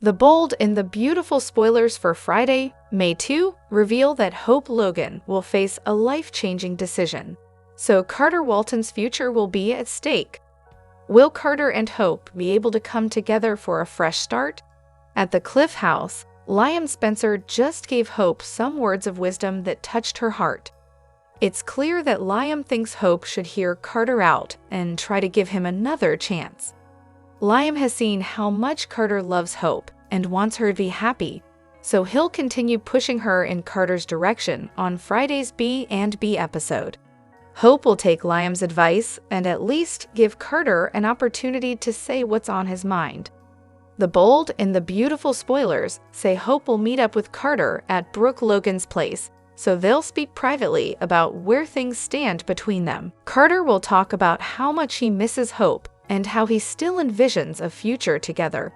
The bold and the beautiful spoilers for Friday, May 2, reveal that Hope Logan will face a life-changing decision. So Carter Walton's future will be at stake. Will Carter and Hope be able to come together for a fresh start? At the Cliff House, Liam Spencer just gave Hope some words of wisdom that touched her heart. It's clear that Liam thinks Hope should hear Carter out and try to give him another chance. Liam has seen how much Carter loves Hope and wants her to be happy, so he'll continue pushing her in Carter's direction on Friday's B&B episode. Hope will take Liam's advice and at least give Carter an opportunity to say what's on his mind. The bold and the beautiful spoilers say Hope will meet up with Carter at Brooke Logan's place, so they'll speak privately about where things stand between them. Carter will talk about how much he misses Hope and how he still envisions a future together.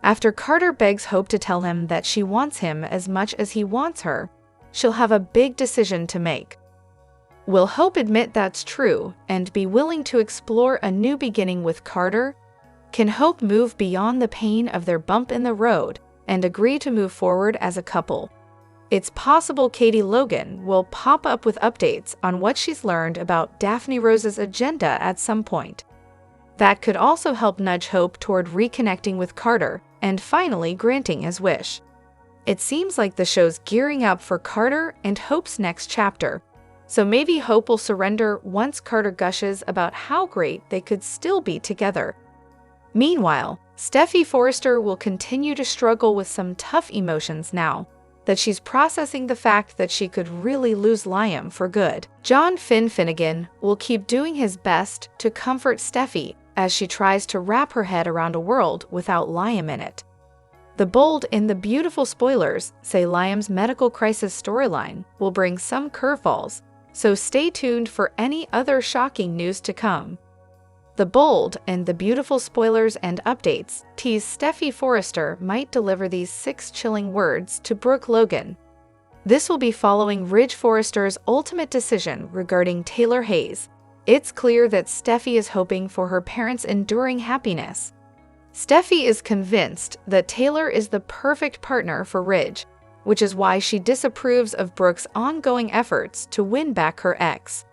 After Carter begs Hope to tell him that she wants him as much as he wants her, she'll have a big decision to make. Will Hope admit that's true and be willing to explore a new beginning with Carter? Can Hope move beyond the pain of their bump in the road and agree to move forward as a couple? It's possible Katie Logan will pop up with updates on what she's learned about Daphne Rose's agenda at some point. That could also help nudge Hope toward reconnecting with Carter and finally granting his wish. It seems like the show's gearing up for Carter and Hope's next chapter, so maybe Hope will surrender once Carter gushes about how great they could still be together. Meanwhile, Steffy Forrester will continue to struggle with some tough emotions now that she's processing the fact that she could really lose Liam for good. John Finnegan will keep doing his best to comfort Steffy as she tries to wrap her head around a world without Liam in it. The bold and the beautiful spoilers say Liam's medical crisis storyline will bring some curveballs, so stay tuned for any other shocking news to come. The bold and the beautiful spoilers and updates tease Steffy Forrester might deliver these 6 chilling words to Brooke Logan. This will be following Ridge Forrester's ultimate decision regarding Taylor Hayes. It's clear that Steffy is hoping for her parents' enduring happiness. Steffy is convinced that Taylor is the perfect partner for Ridge, which is why she disapproves of Brooke's ongoing efforts to win back her ex.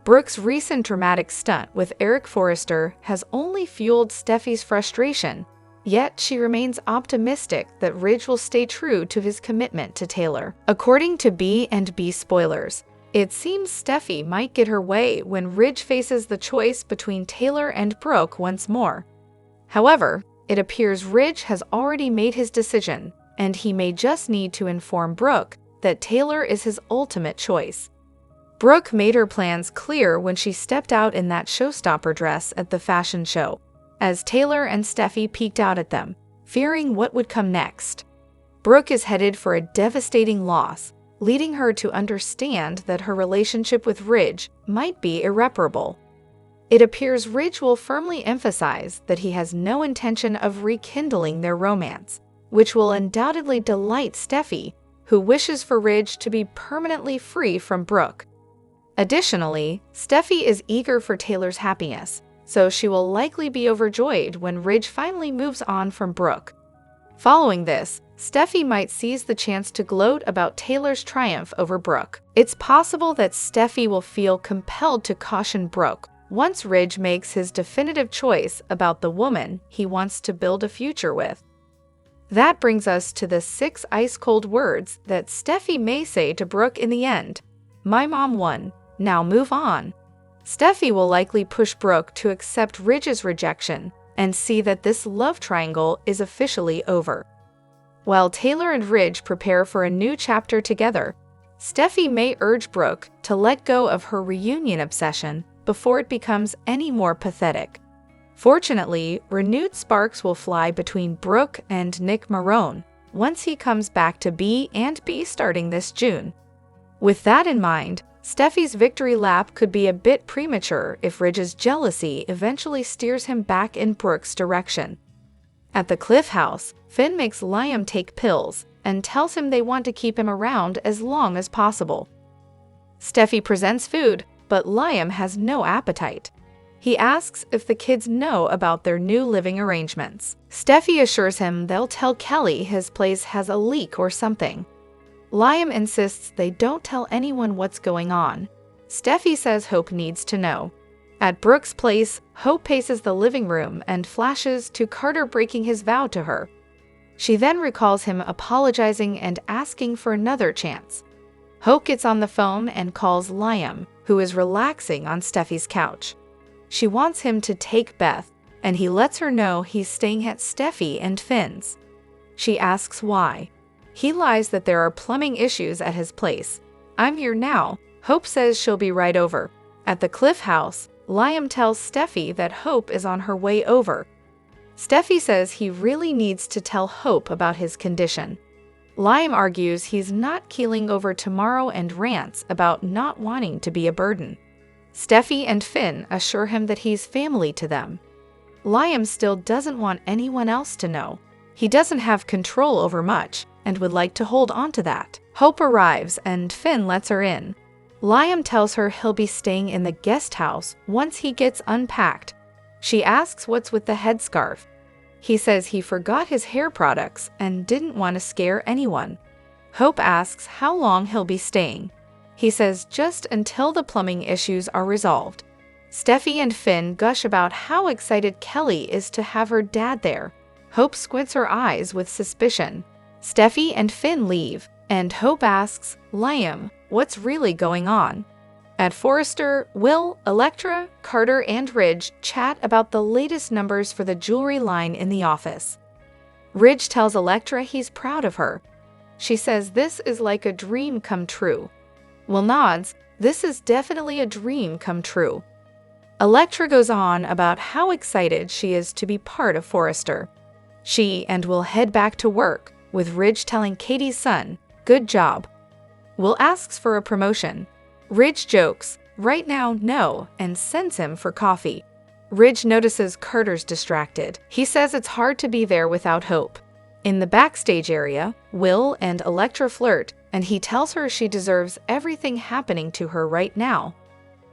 Brooke's recent dramatic stunt with Eric Forrester has only fueled Steffy's frustration, yet she remains optimistic that Ridge will stay true to his commitment to Taylor. According to B&B spoilers, it seems Steffy might get her way when Ridge faces the choice between Taylor and Brooke once more. However, it appears Ridge has already made his decision, and he may just need to inform Brooke that Taylor is his ultimate choice. Brooke made her plans clear when she stepped out in that showstopper dress at the fashion show, as Taylor and Steffy peeked out at them, fearing what would come next. Brooke is headed for a devastating loss, leading her to understand that her relationship with Ridge might be irreparable. It appears Ridge will firmly emphasize that he has no intention of rekindling their romance, which will undoubtedly delight Steffy, who wishes for Ridge to be permanently free from Brooke. Additionally, Steffy is eager for Taylor's happiness, so she will likely be overjoyed when Ridge finally moves on from Brooke. Following this, Steffy might seize the chance to gloat about Taylor's triumph over Brooke. It's possible that Steffy will feel compelled to caution Brooke once Ridge makes his definitive choice about the woman he wants to build a future with. That brings us to the 6 ice-cold words that Steffy may say to Brooke in the end. "My mom won. Now move on." Steffy will likely push Brooke to accept Ridge's rejection and see that this love triangle is officially over. While Taylor and Ridge prepare for a new chapter together, Steffy may urge Brooke to let go of her reunion obsession before it becomes any more pathetic. Fortunately, renewed sparks will fly between Brooke and Nick Marone once he comes back to B&B starting this June. With that in mind, Steffy's victory lap could be a bit premature if Ridge's jealousy eventually steers him back in Brooke's direction. At the Cliff House, Finn makes Liam take pills and tells him they want to keep him around as long as possible. Steffy presents food, but Liam has no appetite. He asks if the kids know about their new living arrangements. Steffy assures him they'll tell Kelly his place has a leak or something. Liam insists they don't tell anyone what's going on. Steffy says Hope needs to know. At Brooke's place, Hope paces the living room and flashes to Carter breaking his vow to her. She then recalls him apologizing and asking for another chance. Hope gets on the phone and calls Liam, who is relaxing on Steffy's couch. She wants him to take Beth, and he lets her know he's staying at Steffy and Finn's. She asks why. He lies that there are plumbing issues at his place. "I'm here now." Hope says she'll be right over. At the Cliff house, Liam tells Steffy that Hope is on her way over. Steffy says he really needs to tell Hope about his condition. Liam argues he's not keeling over tomorrow and rants about not wanting to be a burden. Steffy and Finn assure him that he's family to them. Liam still doesn't want anyone else to know. He doesn't have control over much and would like to hold on to that. Hope arrives and Finn lets her in. Liam tells her he'll be staying in the guest house once he gets unpacked. She asks what's with the headscarf. He says he forgot his hair products and didn't want to scare anyone. Hope asks how long he'll be staying. He says just until the plumbing issues are resolved. Steffy and Finn gush about how excited Kelly is to have her dad there. Hope squints her eyes with suspicion. Steffy and Finn leave, and Hope asks Liam what's really going on. At Forrester, Will, Electra, Carter, and Ridge chat about the latest numbers for the jewelry line in the office. Ridge tells Electra he's proud of her. She says this is like a dream come true. Will nods, this is definitely a dream come true. Electra goes on about how excited she is to be part of Forrester. She and Will head back to work, with Ridge telling Katie's son, "Good job." Will asks for a promotion. Ridge jokes, "Right now, no," and sends him for coffee. Ridge notices Carter's distracted. He says it's hard to be there without Hope. In the backstage area, Will and Electra flirt, and he tells her she deserves everything happening to her right now.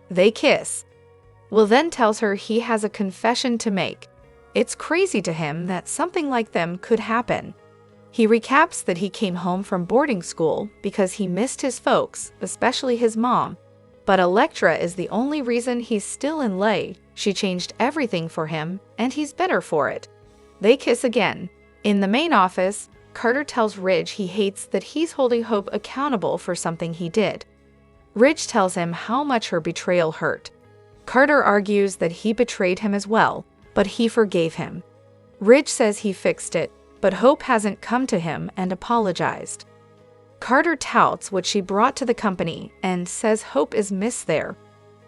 They kiss. Will then tells her he has a confession to make. It's crazy to him that something like them could happen. He recaps that he came home from boarding school because he missed his folks, especially his mom. But Electra is the only reason he's still in lay. She changed everything for him, and he's better for it. They kiss again. In the main office, Carter tells Ridge he hates that he's holding Hope accountable for something he did. Ridge tells him how much her betrayal hurt. Carter argues that he betrayed him as well, but he forgave him. Ridge says he fixed it, but Hope hasn't come to him and apologized. Carter touts what she brought to the company and says Hope is missed there.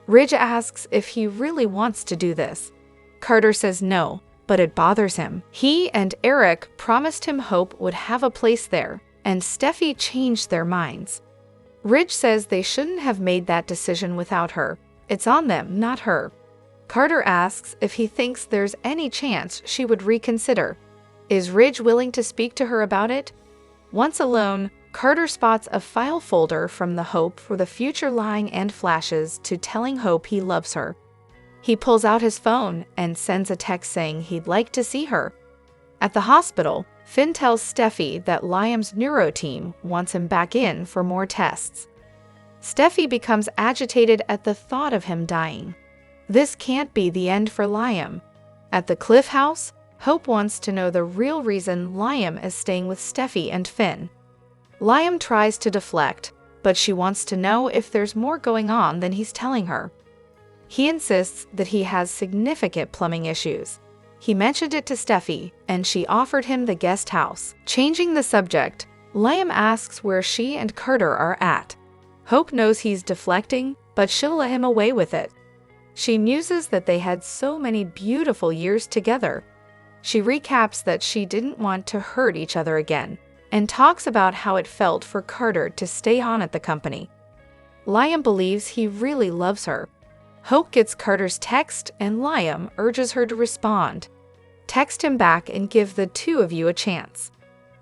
Ridge asks if he really wants to do this. Carter says no, but it bothers him. He and Eric promised him Hope would have a place there, and Steffy changed their minds. Ridge says they shouldn't have made that decision without her. It's on them, not her. Carter asks if he thinks there's any chance she would reconsider. Is Ridge willing to speak to her about it? Once alone, Carter spots a file folder from the Hope for the future line and flashes to telling Hope he loves her. He pulls out his phone and sends a text saying he'd like to see her. At the hospital, Finn tells Steffy that Liam's neuro team wants him back in for more tests. Steffy becomes agitated at the thought of him dying. This can't be the end for Liam. At the Cliff house, Hope wants to know the real reason Liam is staying with Steffy and Finn. Liam tries to deflect, but she wants to know if there's more going on than he's telling her. He insists that he has significant plumbing issues. He mentioned it to Steffy, and she offered him the guest house. Changing the subject, Liam asks where she and Carter are at. Hope knows he's deflecting, but she'll let him away with it. She muses that they had so many beautiful years together. She recaps that she didn't want to hurt each other again, and talks about how it felt for Carter to stay on at the company. Liam believes he really loves her. Hope gets Carter's text, and Liam urges her to respond. Text him back and give the two of you a chance.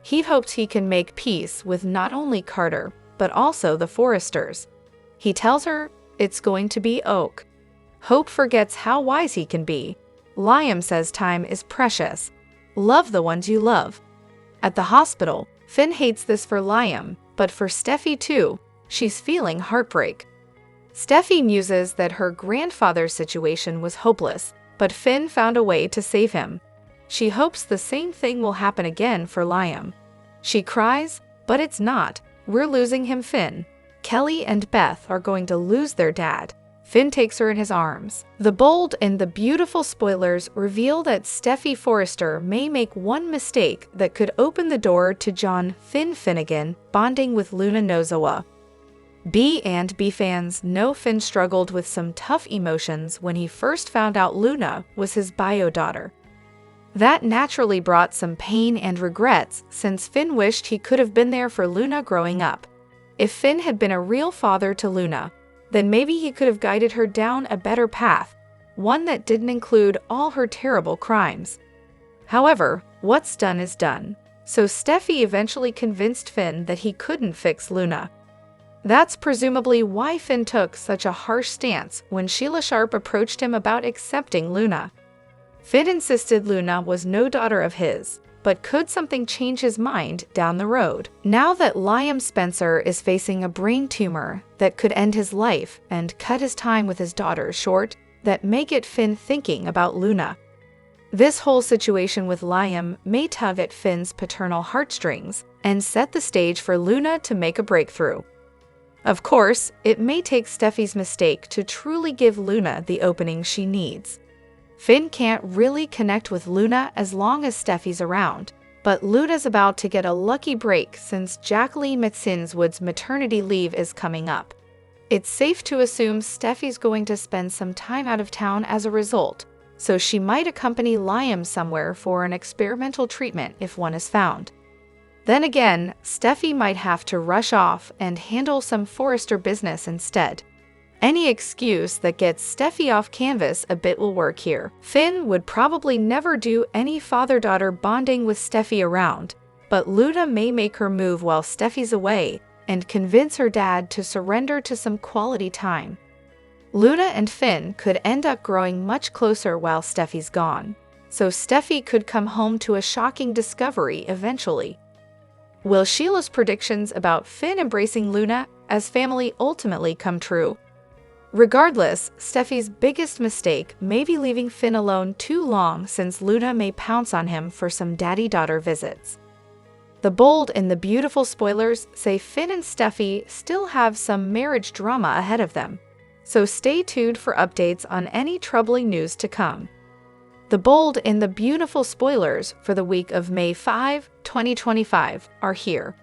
He hopes he can make peace with not only Carter, but also the Forresters. He tells her it's going to be Oak. Hope forgets how wise he can be. Liam says time is precious. Love the ones you love. At the hospital, Finn hates this for Liam, but for Steffy too. She's feeling heartbreak. Steffy muses that her grandfather's situation was hopeless, but Finn found a way to save him. She hopes the same thing will happen again for Liam. She cries, but it's not. We're losing him, Finn. Kelly and Beth are going to lose their dad. Finn takes her in his arms. The bold and the beautiful spoilers reveal that Steffy Forrester may make one mistake that could open the door to John Finn Finnegan bonding with Luna Nozawa. B&B fans know Finn struggled with some tough emotions when he first found out Luna was his bio daughter. That naturally brought some pain and regrets since Finn wished he could have been there for Luna growing up. If Finn had been a real father to Luna, then maybe he could have guided her down a better path, one that didn't include all her terrible crimes. However, what's done is done, so Steffy eventually convinced Finn that he couldn't fix Luna. That's presumably why Finn took such a harsh stance when Sheila Sharp approached him about accepting Luna. Finn insisted Luna was no daughter of his, but could something change his mind down the road? Now that Liam Spencer is facing a brain tumor that could end his life and cut his time with his daughter short, that may get Finn thinking about Luna. This whole situation with Liam may tug at Finn's paternal heartstrings and set the stage for Luna to make a breakthrough. Of course, it may take Steffy's mistake to truly give Luna the opening she needs. Finn can't really connect with Luna as long as Steffy's around, but Luna's about to get a lucky break since Jacqueline Mitzinswood's maternity leave is coming up. It's safe to assume Steffy's going to spend some time out of town as a result, so she might accompany Liam somewhere for an experimental treatment if one is found. Then again, Steffy might have to rush off and handle some Forrester business instead. Any excuse that gets Steffy off canvas a bit will work here. Finn would probably never do any father-daughter bonding with Steffy around, but Luna may make her move while Steffy's away and convince her dad to surrender to some quality time. Luna and Finn could end up growing much closer while Steffy's gone, so Steffy could come home to a shocking discovery eventually. Will Sheila's predictions about Finn embracing Luna as family ultimately come true? Regardless, Steffy's biggest mistake may be leaving Finn alone too long since Luna may pounce on him for some daddy-daughter visits. The bold and the beautiful spoilers say Finn and Steffy still have some marriage drama ahead of them, so stay tuned for updates on any troubling news to come. The bold and the beautiful spoilers for the week of May 5, 2025 are here.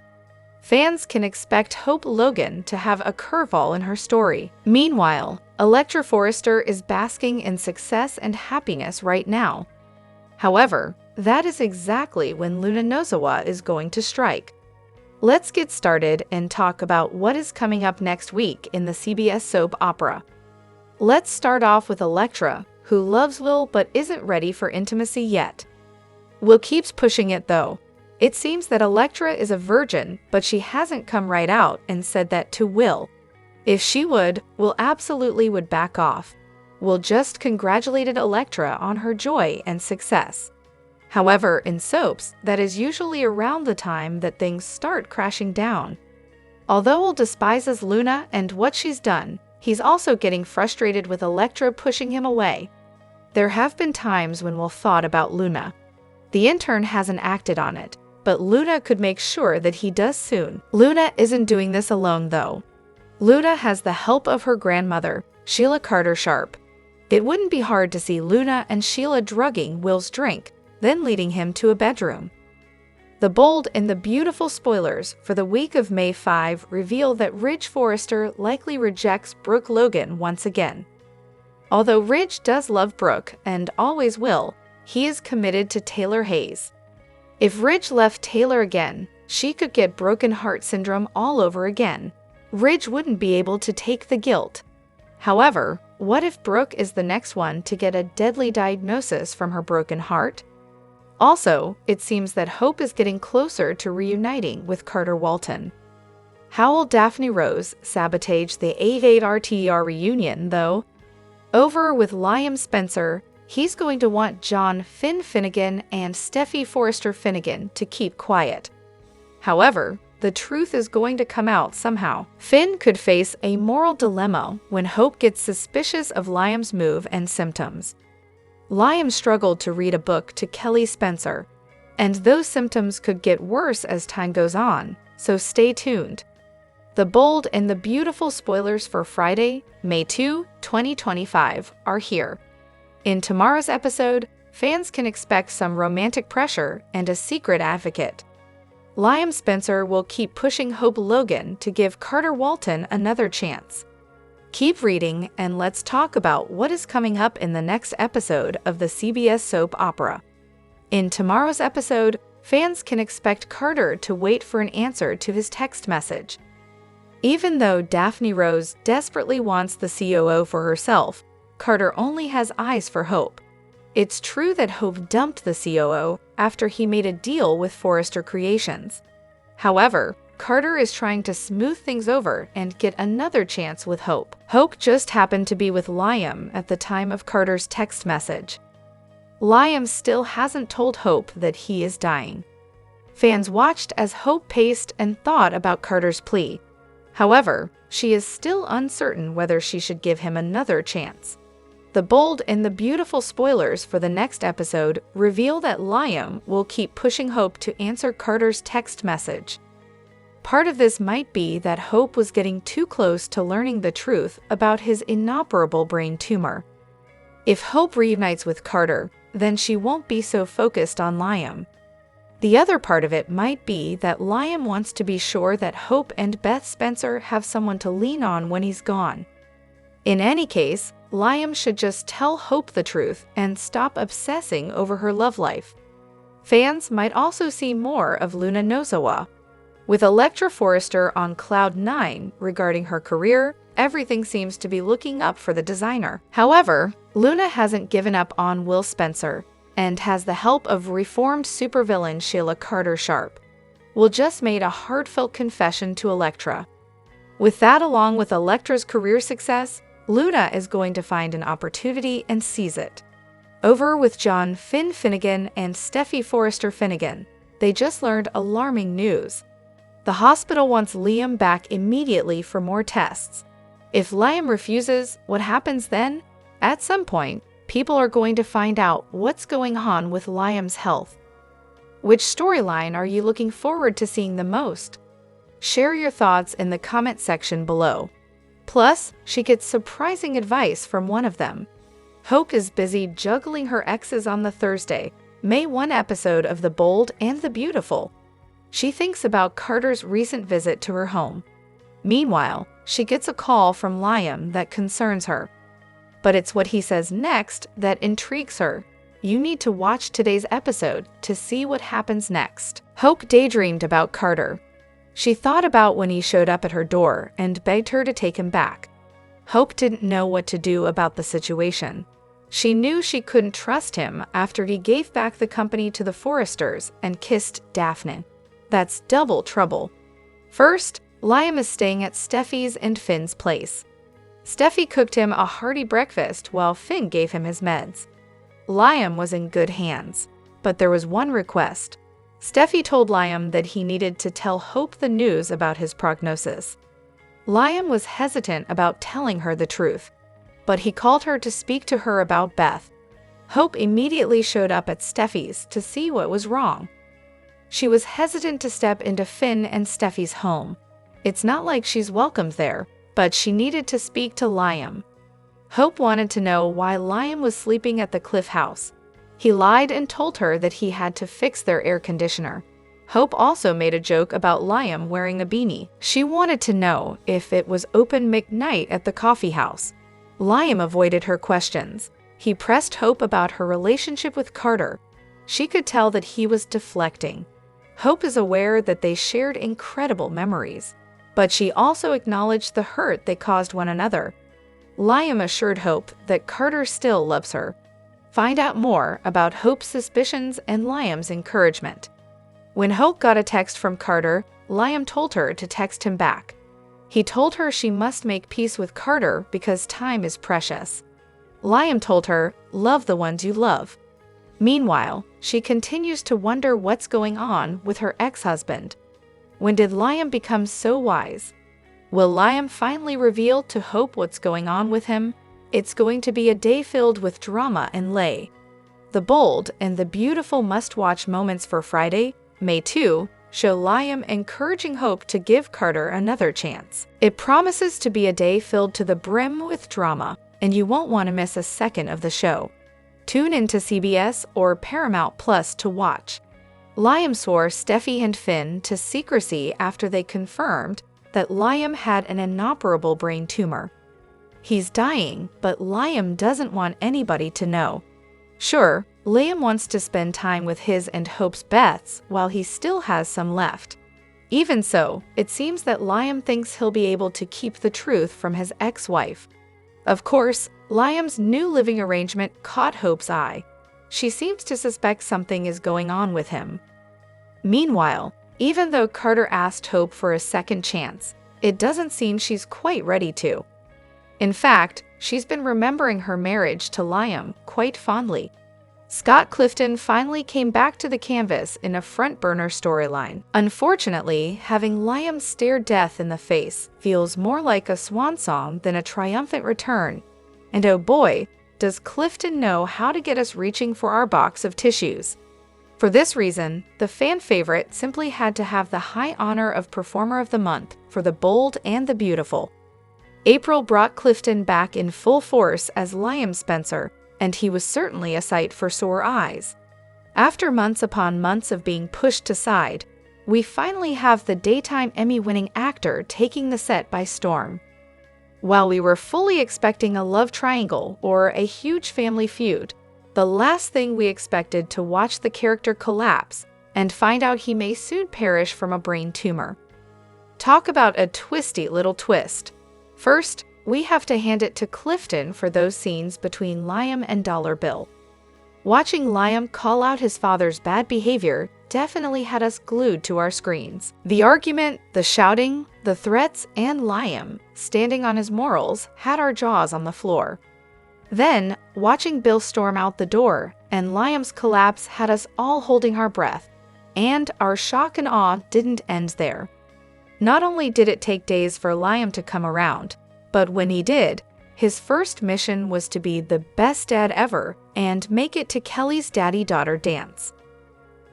Fans can expect Hope Logan to have a curveball in her story. Meanwhile, Electra Forrester is basking in success and happiness right now. However, that is exactly when Luna Nozawa is going to strike. Let's get started and talk about what is coming up next week in the CBS soap opera. Let's start off with Electra, who loves Will but isn't ready for intimacy yet. Will keeps pushing it though. It seems that Electra is a virgin, but she hasn't come right out and said that to Will. If she would, Will absolutely would back off. Will just congratulated Electra on her joy and success. However, in soaps, that is usually around the time that things start crashing down. Although Will despises Luna and what she's done, he's also getting frustrated with Electra pushing him away. There have been times when Will thought about Luna. The intern hasn't acted on it, but Luna could make sure that he does soon. Luna isn't doing this alone though. Luna has the help of her grandmother, Sheila Carter Sharp. It wouldn't be hard to see Luna and Sheila drugging Will's drink, then leading him to a bedroom. The bold and the beautiful spoilers for the week of May 5 reveal that Ridge Forrester likely rejects Brooke Logan once again. Although Ridge does love Brooke and always will, he is committed to Taylor Hayes. If Ridge left Taylor again, she could get broken heart syndrome all over again. Ridge wouldn't be able to take the guilt. However, what if Brooke is the next one to get a deadly diagnosis from her broken heart? Also, it seems that Hope is getting closer to reuniting with Carter Walton. How will Daphne Rose sabotage the 8/8 RTR reunion, though? Over with Liam Spencer, he's going to want John Finn Finnegan and Steffy Forrester Finnegan to keep quiet. However, the truth is going to come out somehow. Finn could face a moral dilemma when Hope gets suspicious of Liam's move and symptoms. Liam struggled to read a book to Kelly Spencer, and those symptoms could get worse as time goes on, so stay tuned. The bold and the beautiful spoilers for Friday, May 2, 2025 are here. In tomorrow's episode, fans can expect some romantic pressure and a secret advocate. Liam Spencer will keep pushing Hope Logan to give Carter Walton another chance. Keep reading and let's talk about what is coming up in the next episode of the CBS soap opera. In tomorrow's episode, fans can expect Carter to wait for an answer to his text message. Even though Daphne Rose desperately wants the COO for herself, Carter only has eyes for Hope. It's true that Hope dumped the COO after he made a deal with Forrester Creations. However, Carter is trying to smooth things over and get another chance with Hope. Hope just happened to be with Liam at the time of Carter's text message. Liam still hasn't told Hope that he is dying. Fans watched as Hope paced and thought about Carter's plea. However, she is still uncertain whether she should give him another chance. The bold and the beautiful spoilers for the next episode reveal that Liam will keep pushing Hope to answer Carter's text message. Part of this might be that Hope was getting too close to learning the truth about his inoperable brain tumor. If Hope reunites with Carter, then she won't be so focused on Liam. The other part of it might be that Liam wants to be sure that Hope and Beth Spencer have someone to lean on when he's gone. In any case, Liam should just tell Hope the truth and stop obsessing over her love life. Fans might also see more of Luna Nozawa. With Electra Forrester on cloud 9 regarding her career, everything seems to be looking up for the designer. However, Luna hasn't given up on Will Spencer and has the help of reformed supervillain Sheila Carter-Sharp. Will just made a heartfelt confession to Electra. With that, along with Electra's career success, Luna is going to find an opportunity and seize it. Over with John Finn Finnegan and Steffy Forrester Finnegan, they just learned alarming news. The hospital wants Liam back immediately for more tests. If Liam refuses, what happens then? At some point, people are going to find out what's going on with Liam's health. Which storyline are you looking forward to seeing the most? Share your thoughts in the comment section below. Plus, she gets surprising advice from one of them. Hope is busy juggling her exes on the Thursday, May 1 episode of The Bold and the Beautiful. She thinks about Carter's recent visit to her home. Meanwhile, she gets a call from Liam that concerns her. But it's what he says next that intrigues her. You need to watch today's episode to see what happens next. Hope daydreamed about Carter. She thought about when he showed up at her door and begged her to take him back. Hope didn't know what to do about the situation. She knew she couldn't trust him after he gave back the company to the Forresters and kissed Daphne. That's double trouble. First, Liam is staying at Steffy's and Finn's place. Steffy cooked him a hearty breakfast while Finn gave him his meds. Liam was in good hands, but there was one request. Steffy told Liam that he needed to tell Hope the news about his prognosis. Liam was hesitant about telling her the truth, but he called her to speak to her about Beth. Hope immediately showed up at Steffy's to see what was wrong. She was hesitant to step into Finn and Steffy's home. It's not like she's welcomed there, but she needed to speak to Liam. Hope wanted to know why Liam was sleeping at the Cliff House. He lied and told her that he had to fix their air conditioner. Hope also made a joke about Liam wearing a beanie. She wanted to know if it was open McNight at the coffee house. Liam avoided her questions. He pressed Hope about her relationship with Carter. She could tell that he was deflecting. Hope is aware that they shared incredible memories, but she also acknowledged the hurt they caused one another. Liam assured Hope that Carter still loves her. Find out more about Hope's suspicions and Liam's encouragement. When Hope got a text from Carter, Liam told her to text him back. He told her she must make peace with Carter because time is precious. Liam told her, "Love the ones you love." Meanwhile, she continues to wonder what's going on with her ex-husband. When did Liam become so wise? Will Liam finally reveal to Hope what's going on with him? It's going to be a day filled with drama and lay. The bold and the beautiful must-watch moments for Friday, May 2, show Liam encouraging Hope to give Carter another chance. It promises to be a day filled to the brim with drama, and you won't want to miss a second of the show. Tune into CBS or Paramount Plus to watch. Liam swore Steffy and Finn to secrecy after they confirmed that Liam had an inoperable brain tumor. He's dying, but Liam doesn't want anybody to know. Sure, Liam wants to spend time with his and Hope's Beths while he still has some left. Even so, it seems that Liam thinks he'll be able to keep the truth from his ex-wife. Of course, Liam's new living arrangement caught Hope's eye. She seems to suspect something is going on with him. Meanwhile, even though Carter asked Hope for a second chance, it doesn't seem she's quite ready to. In fact, she's been remembering her marriage to Liam quite fondly. Scott Clifton finally came back to the canvas in a front-burner storyline. Unfortunately, having Liam stare death in the face feels more like a swan song than a triumphant return. And oh boy, does Clifton know how to get us reaching for our box of tissues. For this reason, the fan favorite simply had to have the high honor of Performer of the Month for the bold and the beautiful. April brought Clifton back in full force as Liam Spencer, and he was certainly a sight for sore eyes. After months upon months of being pushed aside, we finally have the Daytime Emmy-winning actor taking the set by storm. While we were fully expecting a love triangle or a huge family feud, the last thing we expected to watch the character collapse and find out he may soon perish from a brain tumor. Talk about a twisty little twist. First, we have to hand it to Clifton for those scenes between Liam and Dollar Bill. Watching Liam call out his father's bad behavior definitely had us glued to our screens. The argument, the shouting, the threats, and Liam standing on his morals had our jaws on the floor. Then, watching Bill storm out the door and Liam's collapse had us all holding our breath. And our shock and awe didn't end there. Not only did it take days for Liam to come around, but when he did, his first mission was to be the best dad ever and make it to Kelly's daddy-daughter dance.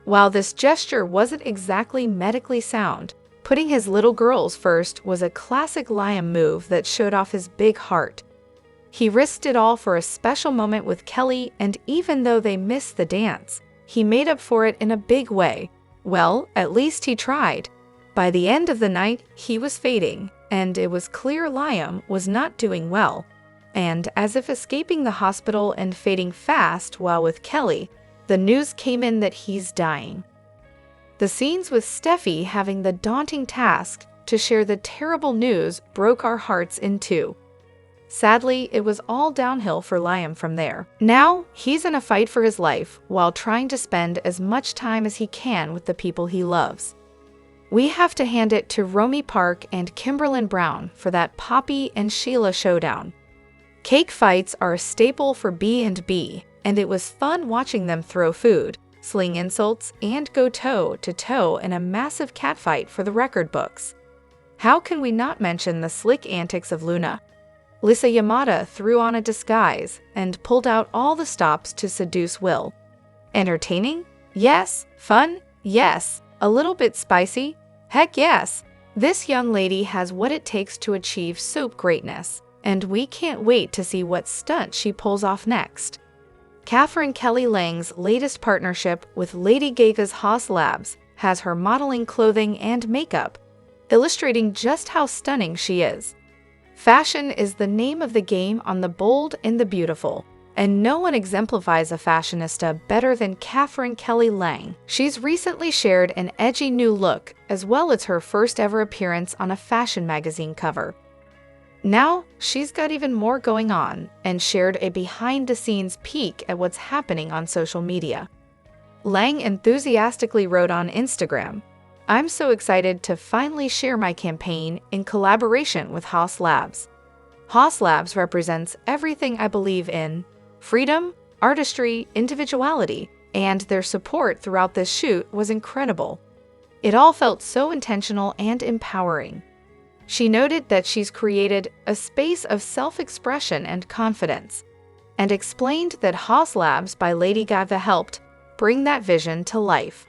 While this gesture wasn't exactly medically sound, putting his little girls first was a classic Liam move that showed off his big heart. He risked it all for a special moment with Kelly, and even though they missed the dance, he made up for it in a big way. Well, at least he tried. By the end of the night, he was fading, and it was clear Liam was not doing well. And as if escaping the hospital and fading fast while with Kelly, the news came in that he's dying. The scenes with Steffy having the daunting task to share the terrible news broke our hearts in two. Sadly, it was all downhill for Liam from there. Now, he's in a fight for his life while trying to spend as much time as he can with the people he loves. We have to hand it to Romy Park and Kimberlyn Brown for that Poppy and Sheila showdown. Cake fights are a staple for B&B, and it was fun watching them throw food, sling insults, and go toe-to-toe in a massive catfight for the record books. How can we not mention the slick antics of Luna? Lisa Yamada threw on a disguise and pulled out all the stops to seduce Will. Entertaining? Yes. Fun? Yes. A little bit spicy? Heck yes. This young lady has what it takes to achieve soap greatness, and we can't wait to see what stunt she pulls off next. Catherine Kelly Lang's latest partnership with Lady Gaga's Haas Labs has her modeling clothing and makeup, illustrating just how stunning she is. Fashion is the name of the game on The Bold and the Beautiful, and no one exemplifies a fashionista better than Catherine Kelly Lang. She's recently shared an edgy new look, as well as her first ever appearance on a fashion magazine cover. Now, she's got even more going on, and shared a behind-the-scenes peek at what's happening on social media. Lang enthusiastically wrote on Instagram, "I'm so excited to finally share my campaign in collaboration with Haas Labs. Haas Labs represents everything I believe in: freedom, artistry, individuality, and their support throughout this shoot was incredible. It all felt so intentional and empowering. She noted that she's created a space of self-expression and confidence, and explained that Haas Labs by Lady Gaga helped bring that vision to life.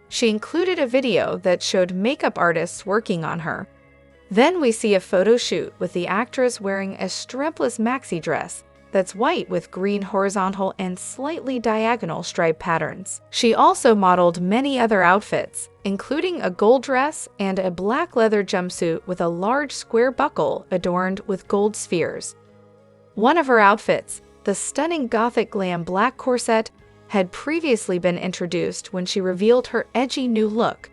She included a video that showed makeup artists working on her. Then we see a photo shoot with the actress wearing a strapless maxi dress that's white with green horizontal and slightly diagonal stripe patterns. She also modeled many other outfits, including a gold dress and a black leather jumpsuit with a large square buckle adorned with gold spheres. One of her outfits, the stunning gothic glam black corset, had previously been introduced when she revealed her edgy new look.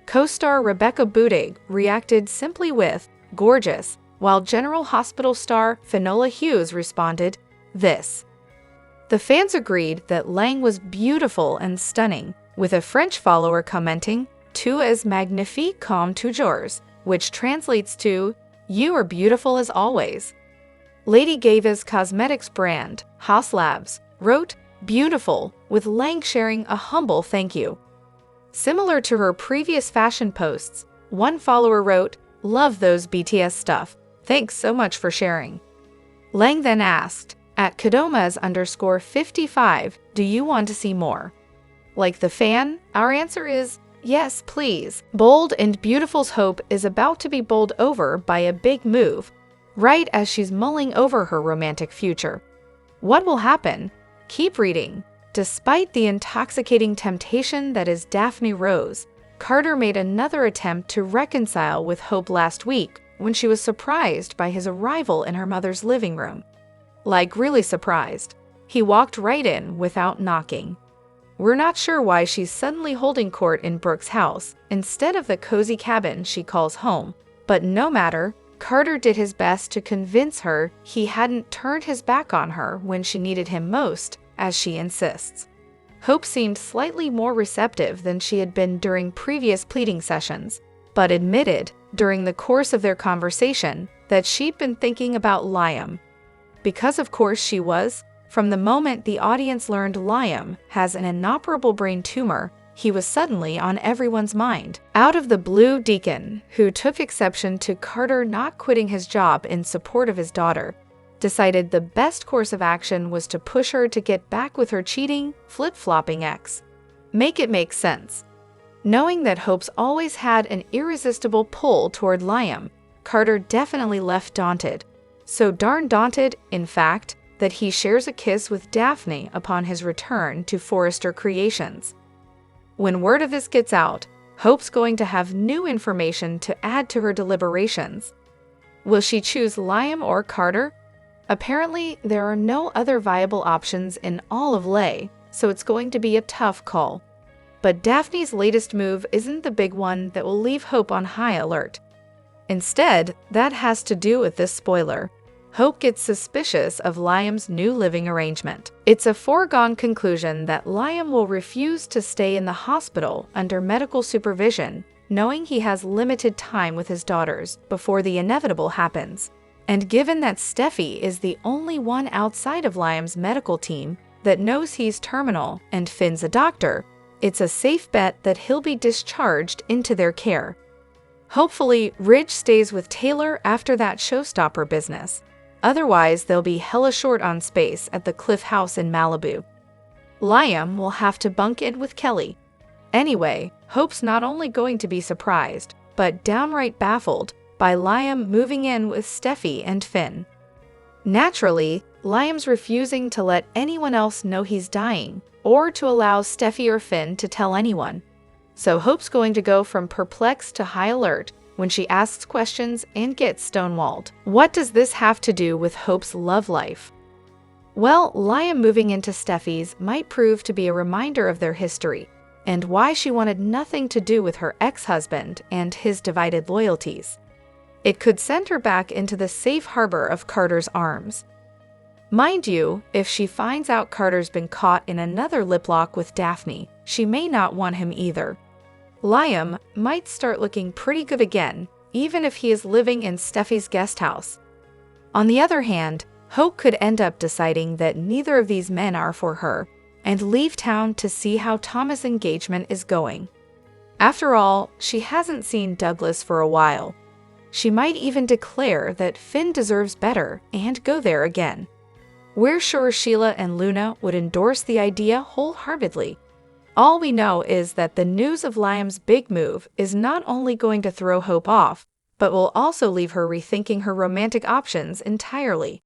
Co-star Rebecca Budig reacted simply with "gorgeous," while General Hospital star Finola Hughes responded, "this." The fans agreed that Lang was beautiful and stunning, with a French follower commenting, "Tu es magnifique comme toujours," which translates to, "You are beautiful as always." Lady Gaga's cosmetics brand, Haas Labs, wrote, "Beautiful," with Lang sharing a humble thank you. Similar to her previous fashion posts, one follower wrote, "Love those BTS stuff. Thanks so much for sharing." Lang then asked, at Kadomas_55, "Do you want to see more?" Like the fan, our answer is, yes, please. Bold and Beautiful's hope is about to be bowled over by a big move, right as she's mulling over her romantic future. What will happen? Keep reading. Despite the intoxicating temptation that is Daphne Rose, Carter made another attempt to reconcile with Hope last week when she was surprised by his arrival in her mother's living room. Like, really surprised. He walked right in without knocking. We're not sure why she's suddenly holding court in Brooke's house instead of the cozy cabin she calls home, but no matter, Carter did his best to convince her he hadn't turned his back on her when she needed him most, as she insists. Hope seemed slightly more receptive than she had been during previous pleading sessions, but admitted, during the course of their conversation, that she'd been thinking about Liam. Because of course she was. From the moment the audience learned Liam has an inoperable brain tumor, he was suddenly on everyone's mind. Out of the blue, Deacon, who took exception to Carter not quitting his job in support of his daughter, decided the best course of action was to push her to get back with her cheating, flip-flopping ex. Make it make sense. Knowing that Hope's always had an irresistible pull toward Liam, Carter definitely left daunted. So darn daunted, in fact, that he shares a kiss with Daphne upon his return to Forrester Creations. When word of this gets out, Hope's going to have new information to add to her deliberations. Will she choose Liam or Carter? Apparently, there are no other viable options in all of Lay, so it's going to be a tough call. But Daphne's latest move isn't the big one that will leave Hope on high alert. Instead, that has to do with this spoiler. Hope gets suspicious of Liam's new living arrangement. It's a foregone conclusion that Liam will refuse to stay in the hospital under medical supervision, knowing he has limited time with his daughters before the inevitable happens. And given that Steffy is the only one outside of Liam's medical team that knows he's terminal and Finn's a doctor, it's a safe bet that he'll be discharged into their care. Hopefully, Ridge stays with Taylor after that showstopper business. Otherwise, they'll be hella short on space at the Cliff House in Malibu. Liam will have to bunk in with Kelly. Anyway, Hope's not only going to be surprised, but downright baffled by Liam moving in with Steffy and Finn. Naturally, Liam's refusing to let anyone else know he's dying, or to allow Steffy or Finn to tell anyone. So Hope's going to go from perplexed to high alert when she asks questions and gets stonewalled. What does this have to do with Hope's love life? Well, Liam moving into Steffy's might prove to be a reminder of their history, and why she wanted nothing to do with her ex-husband and his divided loyalties. It could send her back into the safe harbor of Carter's arms. Mind you, if she finds out Carter's been caught in another lip lock with Daphne, she may not want him either. Liam might start looking pretty good again, even if he is living in Steffy's guest house. On the other hand, Hope could end up deciding that neither of these men are for her and leave town to see how Thomas' engagement is going. After all, she hasn't seen Douglas for a while. She might even declare that Finn deserves better and go there again. We're sure Sheila and Luna would endorse the idea wholeheartedly. All we know is that the news of Liam's big move is not only going to throw Hope off, but will also leave her rethinking her romantic options entirely.